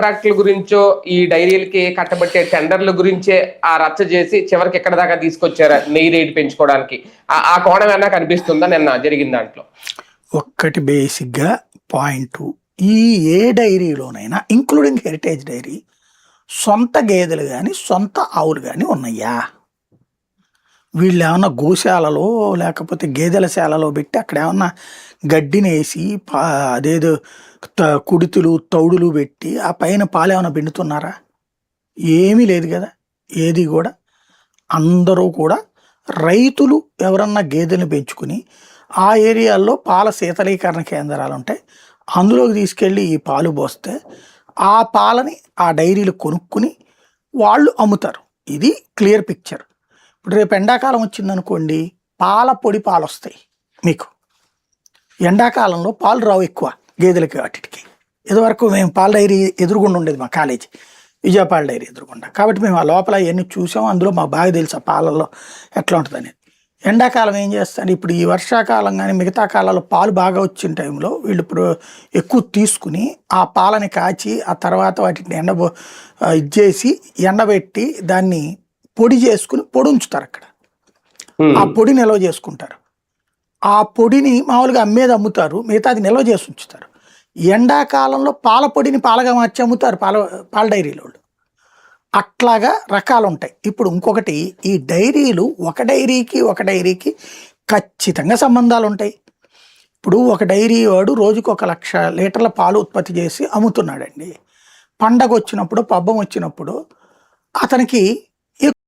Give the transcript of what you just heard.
కాంట్రాక్టుల గురించో ఈ డైరీలకి కట్టబట్టే టెండర్ల గురించే ఆ రచ్చ చేసి చివరికి ఎక్కడ దాకా తీసుకొచ్చారా నెయ్యి రేటు పెంచుకోవడానికి? ఆ కోణం ఏమన్నా కనిపిస్తుందా నిన్న జరిగిన దాంట్లో? ఒక్కటి బేసిక్గా పాయింట్, ఈ ఏ డైరీలోనైనా ఇంక్లూడింగ్ హెరిటేజ్ డైరీ సొంత గేదెలు కానీ సొంత ఆవులు కానీ ఉన్నాయా? వీళ్ళు ఏమన్నా గోశాలలో లేకపోతే గేదెల శాలలో పెట్టి అక్కడ ఏమన్నా గడ్డినేసి అదేదో కుడితులు తౌడులు పెట్టి ఆ పైన పాలు ఏమైనా పిండుతున్నారా? ఏమీ లేదు కదా. ఏది కూడా అందరూ కూడా రైతులు ఎవరన్నా గేదెలను పెంచుకుని ఆ ఏరియాల్లో పాల శీతలీకరణ కేంద్రాలు ఉంటాయి, అందులోకి తీసుకెళ్ళి ఈ పాలు పోస్తే ఆ పాలని ఆ డైరీలు కొనుక్కుని వాళ్ళు అమ్ముతారు. ఇది క్లియర్ పిక్చర్. ఇప్పుడు రేపు ఎండాకాలం వచ్చిందనుకోండి, పాల పొడి పాలు వస్తాయి మీకు. ఎండాకాలంలో పాలు రావు ఎక్కువ గేదెలకి వాటికి. ఇదివరకు మేము పాల డైరీ ఎదురుగుండా ఉండేది మా కాలేజీ, విజయపాల డైరీ ఎదురుగుండా. కాబట్టి మేము ఆ లోపల అవన్నీ చూసాం, అందులో మాకు బాగా తెలుసు ఆ పాలల్లో ఎట్లా ఉంటుంది అనేది. ఎండాకాలం ఏం చేస్తాను, ఇప్పుడు ఈ వర్షాకాలం కానీ మిగతా కాలాల్లో పాలు బాగా వచ్చిన టైంలో వీళ్ళు ఇప్పుడు ఎక్కువ తీసుకుని ఆ పాలని కాచి ఆ తర్వాత వాటిని ఇచ్చేసి ఎండబెట్టి దాన్ని పొడి చేసుకుని పొడి ఉంచుతారు అక్కడ. ఆ పొడి నిల్వ చేసుకుంటారు. ఆ పొడిని మామూలుగా అమ్మేది అమ్ముతారు, మిగతాది నిల్వ చేసి ఉంచుతారు. ఎండాకాలంలో పాల పొడిని పాలగా మార్చి అమ్ముతారు పాల డైరీలో. అట్లాగా రకాలు ఉంటాయి. ఇప్పుడు ఇంకొకటి, ఈ డైరీలు ఒక డైరీకి ఖచ్చితంగా సంబంధాలు ఉంటాయి. ఇప్పుడు ఒక డైరీ వాడు రోజుకు 1,00,000 లీటర్ల పాలు ఉత్పత్తి చేసి అమ్ముతున్నాడండి. పండగ వచ్చినప్పుడు పబ్బం వచ్చినప్పుడు అతనికి